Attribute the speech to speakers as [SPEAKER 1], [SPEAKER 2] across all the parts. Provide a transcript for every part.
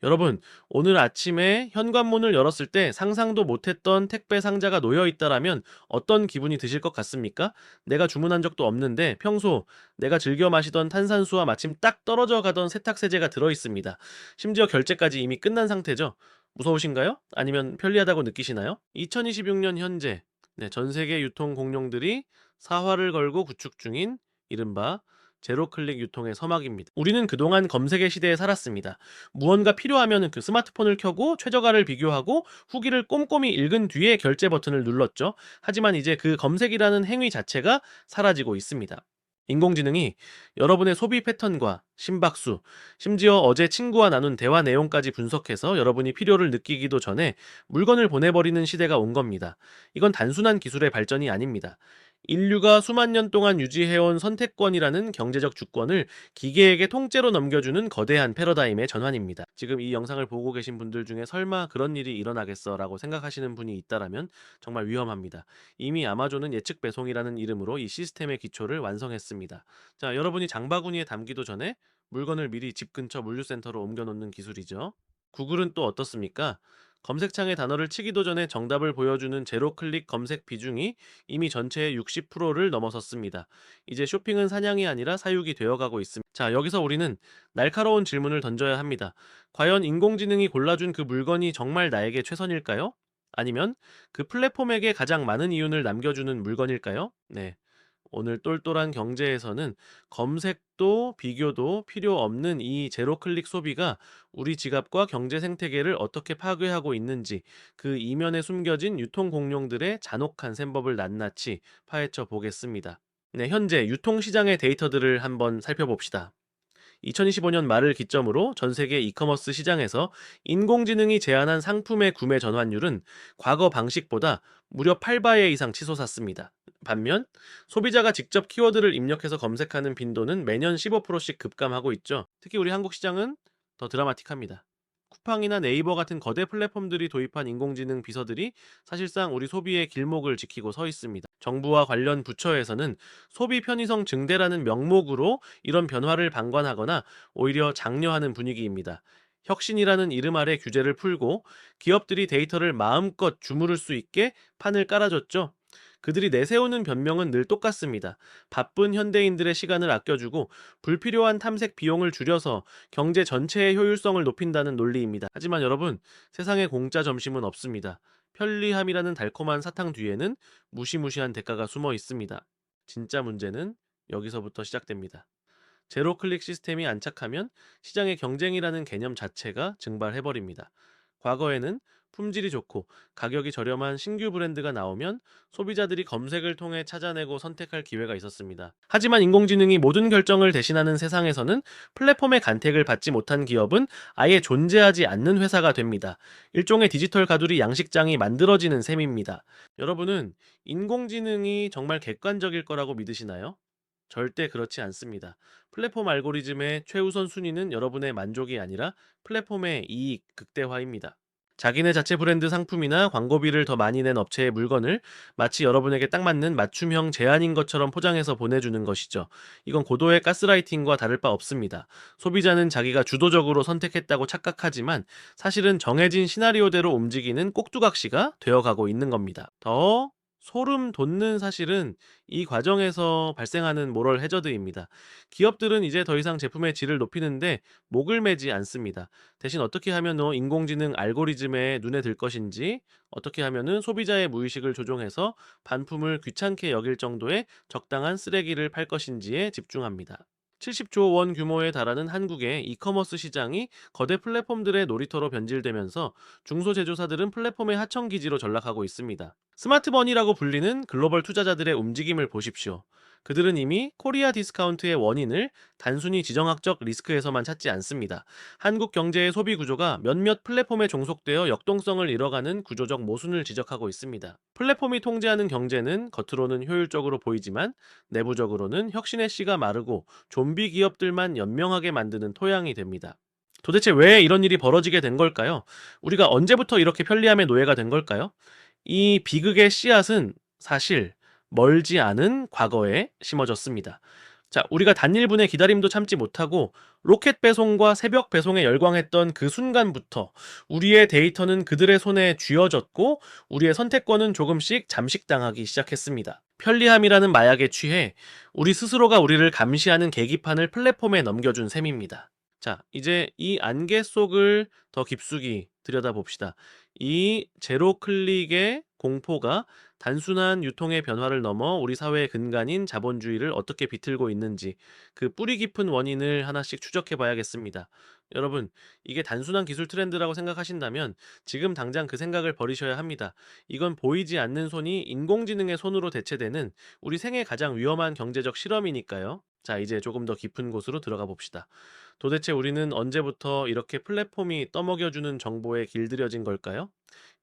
[SPEAKER 1] 여러분, 오늘 아침에 현관문을 열었을 때 상상도 못했던 택배 상자가 놓여 있다라면 어떤 기분이 드실 것 같습니까? 내가 주문한 적도 없는데 평소 내가 즐겨 마시던 탄산수와 마침 딱 떨어져 가던 세탁세제가 들어 있습니다. 심지어 결제까지 이미 끝난 상태죠. 무서우신가요? 아니면 편리하다고 느끼시나요? 2026년 현재 전 세계 유통 공룡들이 사활을 걸고 구축 중인 이른바 제로클릭 유통의 서막입니다. 우리는 그동안 검색의 시대에 살았습니다. 무언가 필요하면 그 스마트폰을 켜고 최저가를 비교하고 후기를 꼼꼼히 읽은 뒤에 결제 버튼을 눌렀죠. 하지만 이제 그 검색이라는 행위 자체가 사라지고 있습니다. 인공지능이 여러분의 소비 패턴과 심박수, 심지어 어제 친구와 나눈 대화 내용까지 분석해서 여러분이 필요를 느끼기도 전에 물건을 보내버리는 시대가 온 겁니다. 이건 단순한 기술의 발전이 아닙니다. 인류가 수만 년 동안 유지해온 선택권이라는 경제적 주권을 기계에게 통째로 넘겨주는 거대한 패러다임의 전환입니다. 지금 이 영상을 보고 계신 분들 중에 설마 그런 일이 일어나겠어 라고 생각하시는 분이 있다라면 정말 위험합니다. 이미 아마존은 예측 배송이라는 이름으로 이 시스템의 기초를 완성했습니다. 자, 여러분이 장바구니에 담기도 전에 물건을 미리 집 근처 물류센터로 옮겨놓는 기술이죠. 구글은 또 어떻습니까? 검색창에 단어를 치기도 전에 정답을 보여주는 제로 클릭 검색 비중이 이미 전체의 60%를 넘어섰습니다. 이제 쇼핑은 사냥이 아니라 사육이 되어가고 있습니다. 자, 여기서 우리는 날카로운 질문을 던져야 합니다. 과연 인공지능이 골라준 그 물건이 정말 나에게 최선일까요? 아니면 그 플랫폼에게 가장 많은 이윤을 남겨주는 물건일까요? 네. 오늘 똘똘한 경제에서는 검색도 비교도 필요 없는 이 제로 클릭 소비가 우리 지갑과 경제 생태계를 어떻게 파괴하고 있는지 그 이면에 숨겨진 유통 공룡들의 잔혹한 셈법을 낱낱이 파헤쳐 보겠습니다. 네, 현재 유통시장의 데이터들을 한번 살펴봅시다. 2025년 말을 기점으로 전 세계 이커머스 시장에서 인공지능이 제안한 상품의 구매 전환율은 과거 방식보다 무려 8배 이상 치솟았습니다. 반면 소비자가 직접 키워드를 입력해서 검색하는 빈도는 매년 15%씩 급감하고 있죠. 특히 우리 한국 시장은 더 드라마틱합니다. 쿠팡이나 네이버 같은 거대 플랫폼들이 도입한 인공지능 비서들이 사실상 우리 소비의 길목을 지키고 서 있습니다. 정부와 관련 부처에서는 소비 편의성 증대라는 명목으로 이런 변화를 방관하거나 오히려 장려하는 분위기입니다. 혁신이라는 이름 아래 규제를 풀고 기업들이 데이터를 마음껏 주무를 수 있게 판을 깔아줬죠. 그들이 내세우는 변명은 늘 똑같습니다. 바쁜 현대인들의 시간을 아껴주고 불필요한 탐색 비용을 줄여서 경제 전체의 효율성을 높인다는 논리입니다. 하지만 여러분, 세상에 공짜 점심은 없습니다. 편리함이라는 달콤한 사탕 뒤에는 무시무시한 대가가 숨어 있습니다. 진짜 문제는 여기서부터 시작됩니다. 제로 클릭 시스템이 안착하면 시장의 경쟁이라는 개념 자체가 증발해버립니다. 과거에는 품질이 좋고 가격이 저렴한 신규 브랜드가 나오면 소비자들이 검색을 통해 찾아내고 선택할 기회가 있었습니다. 하지만 인공지능이 모든 결정을 대신하는 세상에서는 플랫폼의 간택을 받지 못한 기업은 아예 존재하지 않는 회사가 됩니다. 일종의 디지털 가두리 양식장이 만들어지는 셈입니다. 여러분은 인공지능이 정말 객관적일 거라고 믿으시나요? 절대 그렇지 않습니다. 플랫폼 알고리즘의 최우선 순위는 여러분의 만족이 아니라 플랫폼의 이익 극대화입니다. 자기네 자체 브랜드 상품이나 광고비를 더 많이 낸 업체의 물건을 마치 여러분에게 딱 맞는 맞춤형 제안인 것처럼 포장해서 보내주는 것이죠. 이건 고도의 가스라이팅과 다를 바 없습니다. 소비자는 자기가 주도적으로 선택했다고 착각하지만 사실은 정해진 시나리오대로 움직이는 꼭두각시가 되어가고 있는 겁니다. 더 소름 돋는 사실은 이 과정에서 발생하는 모럴 해저드입니다. 기업들은 이제 더 이상 제품의 질을 높이는데 목을 매지 않습니다. 대신 어떻게 하면 인공지능 알고리즘에 눈에 들 것인지, 어떻게 하면은 소비자의 무의식을 조종해서 반품을 귀찮게 여길 정도의 적당한 쓰레기를 팔 것인지에 집중합니다. 70조 원 규모에 달하는 한국의 이커머스 시장이 거대 플랫폼들의 놀이터로 변질되면서 중소제조사들은 플랫폼의 하청기지로 전락하고 있습니다. 스마트머니라고 불리는 글로벌 투자자들의 움직임을 보십시오. 그들은 이미 코리아 디스카운트의 원인을 단순히 지정학적 리스크에서만 찾지 않습니다. 한국 경제의 소비 구조가 몇몇 플랫폼에 종속되어 역동성을 잃어가는 구조적 모순을 지적하고 있습니다. 플랫폼이 통제하는 경제는 겉으로는 효율적으로 보이지만 내부적으로는 혁신의 씨가 마르고 좀비 기업들만 연명하게 만드는 토양이 됩니다. 도대체 왜 이런 일이 벌어지게 된 걸까요? 우리가 언제부터 이렇게 편리함의 노예가 된 걸까요? 이 비극의 씨앗은 사실 멀지 않은 과거에 심어졌습니다. 자, 우리가 단일분의 기다림도 참지 못하고 로켓 배송과 새벽 배송에 열광했던 그 순간부터 우리의 데이터는 그들의 손에 쥐어졌고 우리의 선택권은 조금씩 잠식당하기 시작했습니다. 편리함이라는 마약에 취해 우리 스스로가 우리를 감시하는 계기판을 플랫폼에 넘겨준 셈입니다. 자, 이제 이 안개 속을 더 깊숙이 들여다봅시다. 이 제로 클릭의 공포가 단순한 유통의 변화를 넘어 우리 사회의 근간인 자본주의를 어떻게 비틀고 있는지 그 뿌리 깊은 원인을 하나씩 추적해 봐야겠습니다. 여러분, 이게 단순한 기술 트렌드라고 생각하신다면 지금 당장 그 생각을 버리셔야 합니다. 이건 보이지 않는 손이 인공지능의 손으로 대체되는 우리 생애 가장 위험한 경제적 실험이니까요. 자, 이제 조금 더 깊은 곳으로 들어가 봅시다. 도대체 우리는 언제부터 이렇게 플랫폼이 떠먹여주는 정보에 길들여진 걸까요?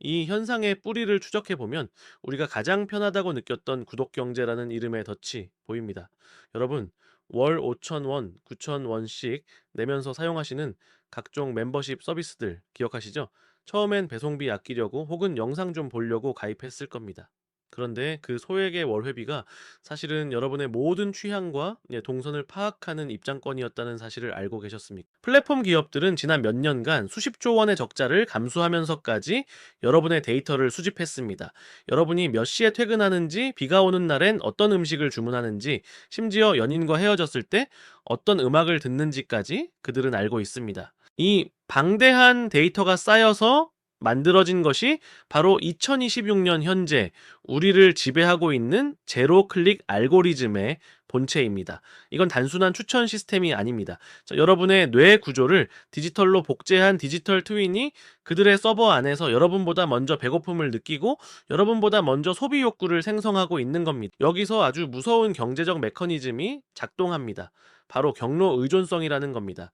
[SPEAKER 1] 이 현상의 뿌리를 추적해 보면 우리가 가장 편하다고 느꼈던 구독 경제라는 이름의 덫이 보입니다. 여러분, 월 5,000원, 9,000원씩 내면서 사용하시는 각종 멤버십 서비스들 기억하시죠? 처음엔 배송비 아끼려고 혹은 영상 좀 보려고 가입했을 겁니다. 그런데 그 소액의 월회비가 사실은 여러분의 모든 취향과 동선을 파악하는 입장권이었다는 사실을 알고 계셨습니까? 플랫폼 기업들은 지난 몇 년간 수십조 원의 적자를 감수하면서까지 여러분의 데이터를 수집했습니다. 여러분이 몇 시에 퇴근하는지, 비가 오는 날엔 어떤 음식을 주문하는지, 심지어 연인과 헤어졌을 때 어떤 음악을 듣는지까지 그들은 알고 있습니다. 이 방대한 데이터가 쌓여서 만들어진 것이 바로 2026년 현재 우리를 지배하고 있는 제로 클릭 알고리즘의 본체입니다. 이건 단순한 추천 시스템이 아닙니다. 자, 여러분의 뇌 구조를 디지털로 복제한 디지털 트윈이 그들의 서버 안에서 여러분보다 먼저 배고픔을 느끼고 여러분보다 먼저 소비 욕구를 생성하고 있는 겁니다. 여기서 아주 무서운 경제적 메커니즘이 작동합니다. 바로 경로 의존성이라는 겁니다.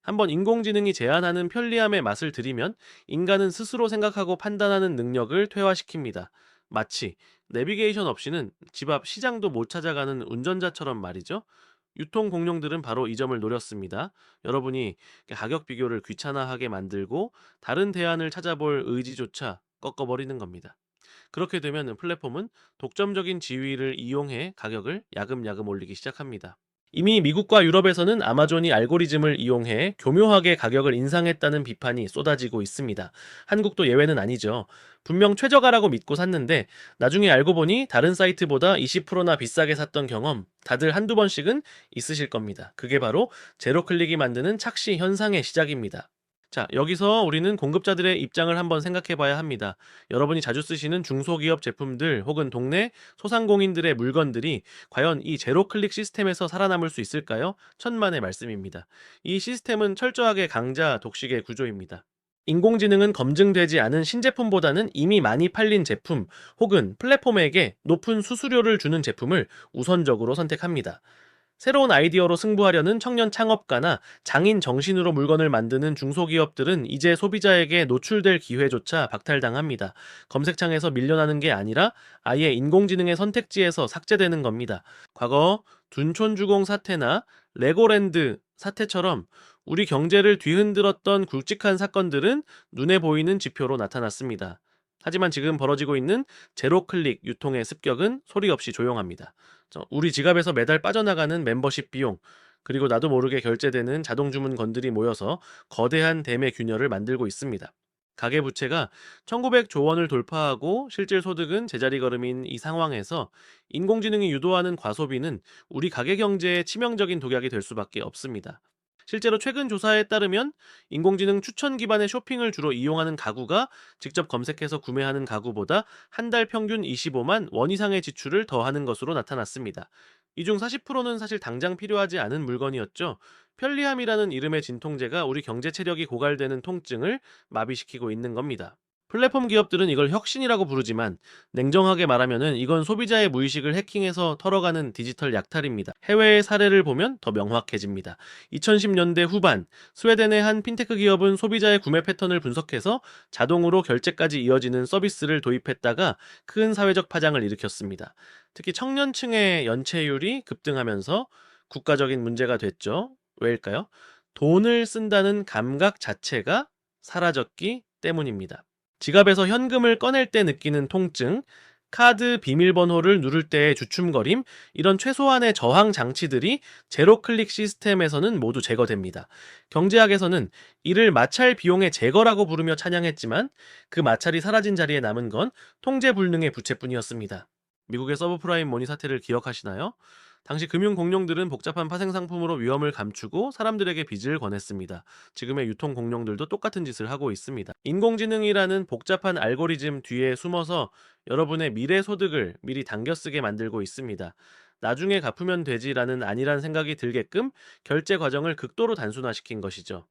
[SPEAKER 1] 한번 인공지능이 제안하는 편리함의 맛을 들이면 인간은 스스로 생각하고 판단하는 능력을 퇴화시킵니다. 마치 내비게이션 없이는 집 앞 시장도 못 찾아가는 운전자처럼 말이죠. 유통 공룡들은 바로 이 점을 노렸습니다. 여러분이 가격 비교를 귀찮아하게 만들고 다른 대안을 찾아볼 의지조차 꺾어버리는 겁니다. 그렇게 되면 플랫폼은 독점적인 지위를 이용해 가격을 야금야금 올리기 시작합니다. 이미 미국과 유럽에서는 아마존이 알고리즘을 이용해 교묘하게 가격을 인상했다는 비판이 쏟아지고 있습니다. 한국도 예외는 아니죠. 분명 최저가라고 믿고 샀는데 나중에 알고 보니 다른 사이트보다 20%나 비싸게 샀던 경험 다들 한두 번씩은 있으실 겁니다. 그게 바로 제로 클릭이 만드는 착시 현상의 시작입니다. 자, 여기서 우리는 공급자들의 입장을 한번 생각해 봐야 합니다. 여러분이 자주 쓰시는 중소기업 제품들 혹은 동네 소상공인들의 물건들이 과연 이 제로 클릭 시스템에서 살아남을 수 있을까요? 천만의 말씀입니다. 이 시스템은 철저하게 강자 독식의 구조입니다. 인공지능은 검증되지 않은 신제품보다는 이미 많이 팔린 제품 혹은 플랫폼에게 높은 수수료를 주는 제품을 우선적으로 선택합니다. 새로운 아이디어로 승부하려는 청년 창업가나 장인 정신으로 물건을 만드는 중소기업들은 이제 소비자에게 노출될 기회조차 박탈당합니다. 검색창에서 밀려나는 게 아니라 아예 인공지능의 선택지에서 삭제되는 겁니다. 과거 둔촌주공 사태나 레고랜드 사태처럼 우리 경제를 뒤흔들었던 굵직한 사건들은 눈에 보이는 지표로 나타났습니다. 하지만 지금 벌어지고 있는 제로 클릭 유통의 습격은 소리 없이 조용합니다. 우리 지갑에서 매달 빠져나가는 멤버십 비용, 그리고 나도 모르게 결제되는 자동 주문 건들이 모여서 거대한 대매 균열을 만들고 있습니다. 가계부채가 1900조 원을 돌파하고 실질 소득은 제자리 걸음인 이 상황에서 인공지능이 유도하는 과소비는 우리 가계 경제에 치명적인 독약이 될 수밖에 없습니다. 실제로 최근 조사에 따르면 인공지능 추천 기반의 쇼핑을 주로 이용하는 가구가 직접 검색해서 구매하는 가구보다 한 달 평균 25만 원 이상의 지출을 더하는 것으로 나타났습니다. 이 중 40%는 사실 당장 필요하지 않은 물건이었죠. 편리함이라는 이름의 진통제가 우리 경제 체력이 고갈되는 통증을 마비시키고 있는 겁니다. 플랫폼 기업들은 이걸 혁신이라고 부르지만 냉정하게 말하면은 이건 소비자의 무의식을 해킹해서 털어가는 디지털 약탈입니다. 해외의 사례를 보면 더 명확해집니다. 2010년대 후반 스웨덴의 한 핀테크 기업은 소비자의 구매 패턴을 분석해서 자동으로 결제까지 이어지는 서비스를 도입했다가 큰 사회적 파장을 일으켰습니다. 특히 청년층의 연체율이 급등하면서 국가적인 문제가 됐죠. 왜일까요? 돈을 쓴다는 감각 자체가 사라졌기 때문입니다. 지갑에서 현금을 꺼낼 때 느끼는 통증, 카드 비밀번호를 누를 때의 주춤거림, 이런 최소한의 저항 장치들이 제로 클릭 시스템에서는 모두 제거됩니다. 경제학에서는 이를 마찰 비용의 제거라고 부르며 찬양했지만 그 마찰이 사라진 자리에 남은 건 통제 불능의 부채뿐이었습니다. 미국의 서브프라임 머니 사태를 기억하시나요? 당시 금융 공룡들은 복잡한 파생 상품으로 위험을 감추고 사람들에게 빚을 권했습니다. 지금의 유통 공룡들도 똑같은 짓을 하고 있습니다. 인공지능이라는 복잡한 알고리즘 뒤에 숨어서 여러분의 미래 소득을 미리 당겨 쓰게 만들고 있습니다. 나중에 갚으면 되지라는 아니란 생각이 들게끔 결제 과정을 극도로 단순화시킨 것이죠.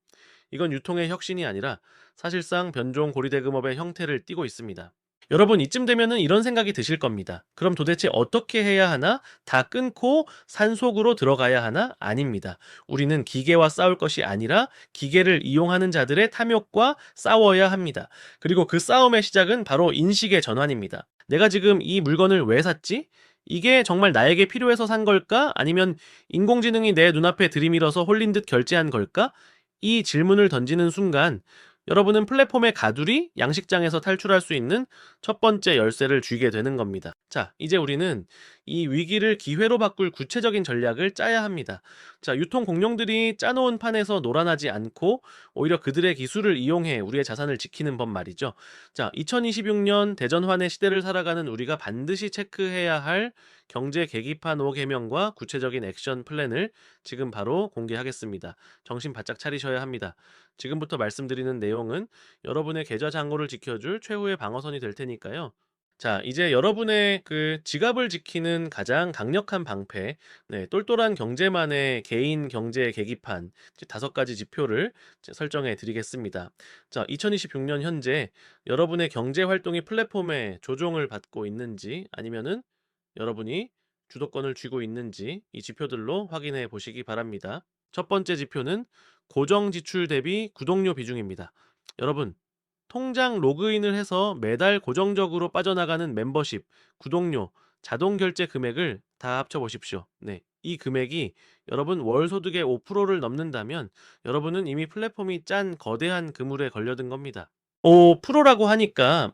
[SPEAKER 1] 이건 유통의 혁신이 아니라 사실상 변종 고리대금업의 형태를 띠고 있습니다. 여러분, 이쯤 되면은 이런 생각이 드실 겁니다. 그럼 도대체 어떻게 해야 하나? 다 끊고 산속으로 들어가야 하나? 아닙니다. 우리는 기계와 싸울 것이 아니라 기계를 이용하는 자들의 탐욕과 싸워야 합니다. 그리고 그 싸움의 시작은 바로 인식의 전환입니다. 내가 지금 이 물건을 왜 샀지? 이게 정말 나에게 필요해서 산 걸까? 아니면 인공지능이 내 눈앞에 들이밀어서 홀린 듯 결제한 걸까? 이 질문을 던지는 순간 여러분은 플랫폼의 가두리, 양식장에서 탈출할 수 있는 첫 번째 열쇠를 쥐게 되는 겁니다. 자, 이제 우리는 이 위기를 기회로 바꿀 구체적인 전략을 짜야 합니다. 자, 유통 공룡들이 짜놓은 판에서 놀아나지 않고 오히려 그들의 기술을 이용해 우리의 자산을 지키는 법 말이죠. 자, 2026년 대전환의 시대를 살아가는 우리가 반드시 체크해야 할 경제 계기판 5개명과 구체적인 액션 플랜을 지금 바로 공개하겠습니다. 정신 바짝 차리셔야 합니다. 지금부터 말씀드리는 내용은 여러분의 계좌 잔고를 지켜줄 최후의 방어선이 될 테니까요. 자, 이제 여러분의 그 지갑을 지키는 가장 강력한 방패, 네, 똘똘한 경제만의 개인 경제 계기판, 이제 5가지 지표를 이제 설정해 드리겠습니다. 자, 2026년 현재 여러분의 경제 활동이 플랫폼에 조종을 받고 있는지 아니면은 여러분이 주도권을 쥐고 있는지 이 지표들로 확인해 보시기 바랍니다. 첫 번째 지표는 고정 지출 대비 구독료 비중입니다. 여러분, 통장 로그인을 해서 매달 고정적으로 빠져나가는 멤버십, 구독료, 자동 결제 금액을 다 합쳐 보십시오. 네. 이 금액이 여러분 월 소득의 5%를 넘는다면 여러분은 이미 플랫폼이 짠 거대한 그물에 걸려든 겁니다. 5%라고 하니까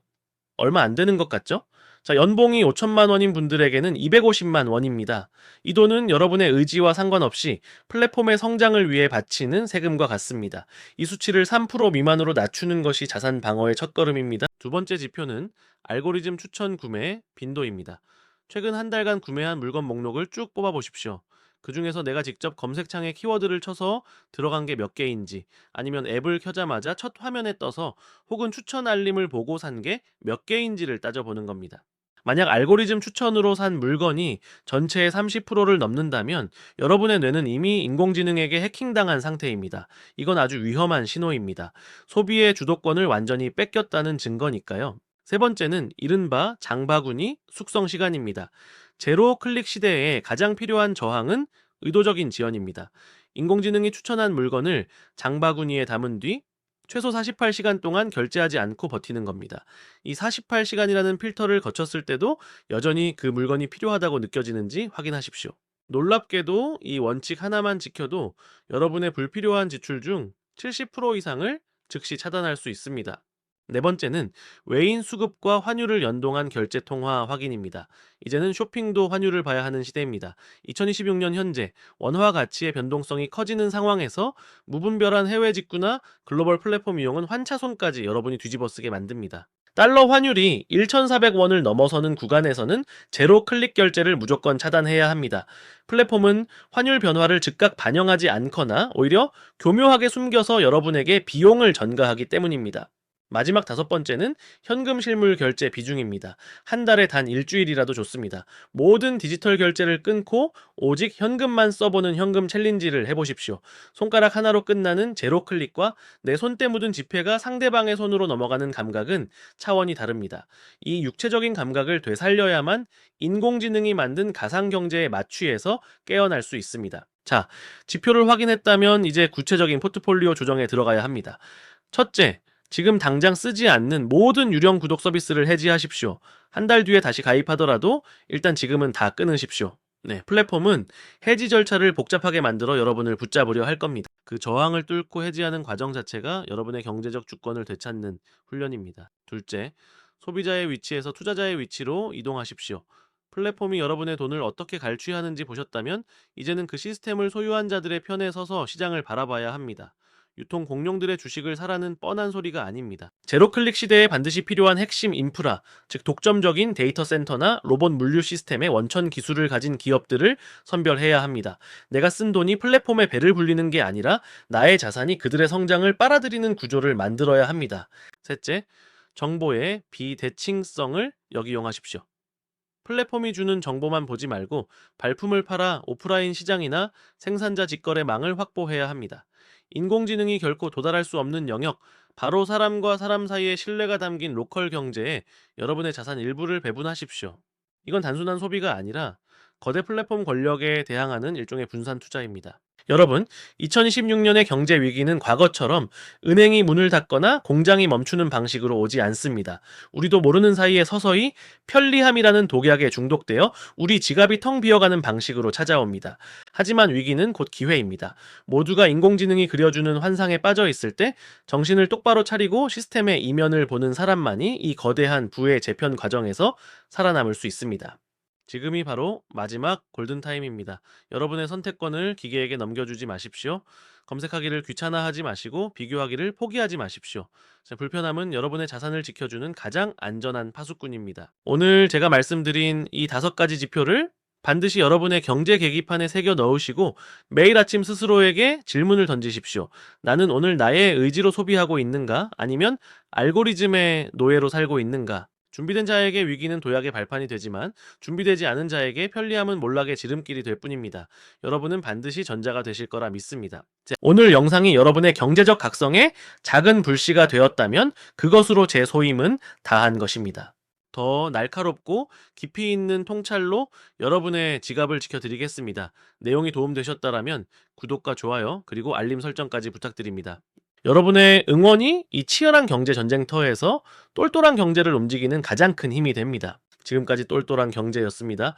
[SPEAKER 1] 얼마 안 되는 것 같죠? 자, 연봉이 5천만 원인 분들에게는 250만 원입니다. 이 돈은 여러분의 의지와 상관없이 플랫폼의 성장을 위해 바치는 세금과 같습니다. 이 수치를 3% 미만으로 낮추는 것이 자산 방어의 첫걸음입니다. 두 번째 지표는 알고리즘 추천 구매 빈도입니다. 최근 한 달간 구매한 물건 목록을 쭉 뽑아 보십시오. 그 중에서 내가 직접 검색창에 키워드를 쳐서 들어간 게 몇 개인지, 아니면 앱을 켜자마자 첫 화면에 떠서 혹은 추천 알림을 보고 산 게 몇 개인지를 따져보는 겁니다. 만약 알고리즘 추천으로 산 물건이 전체의 30%를 넘는다면 여러분의 뇌는 이미 인공지능에게 해킹당한 상태입니다. 이건 아주 위험한 신호입니다. 소비의 주도권을 완전히 뺏겼다는 증거니까요. 세 번째는 이른바 장바구니 숙성 시간입니다. 제로 클릭 시대에 가장 필요한 저항은 의도적인 지연입니다. 인공지능이 추천한 물건을 장바구니에 담은 뒤 최소 48시간 동안 결제하지 않고 버티는 겁니다. 이 48시간이라는 필터를 거쳤을 때도 여전히 그 물건이 필요하다고 느껴지는지 확인하십시오. 놀랍게도 이 원칙 하나만 지켜도 여러분의 불필요한 지출 중 70% 이상을 즉시 차단할 수 있습니다. 네 번째는 외인 수급과 환율을 연동한 결제 통화 확인입니다. 이제는 쇼핑도 환율을 봐야 하는 시대입니다. 2026년 현재 원화 가치의 변동성이 커지는 상황에서 무분별한 해외 직구나 글로벌 플랫폼 이용은 환차손까지 여러분이 뒤집어쓰게 만듭니다. 달러 환율이 1,400원을 넘어서는 구간에서는 제로 클릭 결제를 무조건 차단해야 합니다. 플랫폼은 환율 변화를 즉각 반영하지 않거나 오히려 교묘하게 숨겨서 여러분에게 비용을 전가하기 때문입니다. 마지막 5번째는 현금 실물 결제 비중입니다. 한 달에 단 일주일이라도 좋습니다. 모든 디지털 결제를 끊고 오직 현금만 써보는 현금 챌린지를 해보십시오. 손가락 하나로 끝나는 제로 클릭과 내 손때 묻은 지폐가 상대방의 손으로 넘어가는 감각은 차원이 다릅니다. 이 육체적인 감각을 되살려야만 인공지능이 만든 가상경제의 마취에서 깨어날 수 있습니다. 자, 지표를 확인했다면 이제 구체적인 포트폴리오 조정에 들어가야 합니다. 첫째, 지금 당장 쓰지 않는 모든 유령 구독 서비스를 해지하십시오. 한 달 뒤에 다시 가입하더라도 일단 지금은 다 끊으십시오. 네, 플랫폼은 해지 절차를 복잡하게 만들어 여러분을 붙잡으려 할 겁니다. 그 저항을 뚫고 해지하는 과정 자체가 여러분의 경제적 주권을 되찾는 훈련입니다. 둘째, 소비자의 위치에서 투자자의 위치로 이동하십시오. 플랫폼이 여러분의 돈을 어떻게 갈취하는지 보셨다면 이제는 그 시스템을 소유한 자들의 편에 서서 시장을 바라봐야 합니다. 유통 공룡들의 주식을 사라는 뻔한 소리가 아닙니다. 제로 클릭 시대에 반드시 필요한 핵심 인프라, 즉 독점적인 데이터 센터나 로봇 물류 시스템의 원천 기술을 가진 기업들을 선별해야 합니다. 내가 쓴 돈이 플랫폼에 배를 불리는 게 아니라 나의 자산이 그들의 성장을 빨아들이는 구조를 만들어야 합니다. 셋째, 정보의 비대칭성을 역이용하십시오. 플랫폼이 주는 정보만 보지 말고 발품을 팔아 오프라인 시장이나 생산자 직거래 망을 확보해야 합니다. 인공지능이 결코 도달할 수 없는 영역, 바로 사람과 사람 사이의 신뢰가 담긴 로컬 경제에 여러분의 자산 일부를 배분하십시오. 이건 단순한 소비가 아니라 거대 플랫폼 권력에 대항하는 일종의 분산 투자입니다. 여러분, 2026년의 경제 위기는 과거처럼 은행이 문을 닫거나 공장이 멈추는 방식으로 오지 않습니다. 우리도 모르는 사이에 서서히 편리함이라는 독약에 중독되어 우리 지갑이 텅 비어가는 방식으로 찾아옵니다. 하지만 위기는 곧 기회입니다. 모두가 인공지능이 그려주는 환상에 빠져 있을 때 정신을 똑바로 차리고 시스템의 이면을 보는 사람만이 이 거대한 부의 재편 과정에서 살아남을 수 있습니다. 지금이 바로 마지막 골든타임입니다. 여러분의 선택권을 기계에게 넘겨주지 마십시오. 검색하기를 귀찮아하지 마시고 비교하기를 포기하지 마십시오. 자, 불편함은 여러분의 자산을 지켜주는 가장 안전한 파수꾼입니다. 오늘 제가 말씀드린 이 5가지 지표를 반드시 여러분의 경제 계기판에 새겨 넣으시고 매일 아침 스스로에게 질문을 던지십시오. 나는 오늘 나의 의지로 소비하고 있는가? 아니면 알고리즘의 노예로 살고 있는가? 준비된 자에게 위기는 도약의 발판이 되지만 준비되지 않은 자에게 편리함은 몰락의 지름길이 될 뿐입니다. 여러분은 반드시 전자가 되실 거라 믿습니다. 오늘 영상이 여러분의 경제적 각성에 작은 불씨가 되었다면 그것으로 제 소임은 다한 것입니다. 더 날카롭고 깊이 있는 통찰로 여러분의 지갑을 지켜드리겠습니다. 내용이 도움되셨다면 구독과 좋아요 그리고 알림 설정까지 부탁드립니다. 여러분의 응원이 이 치열한 경제 전쟁터에서 똘똘한 경제를 움직이는 가장 큰 힘이 됩니다. 지금까지 똘똘한 경제였습니다.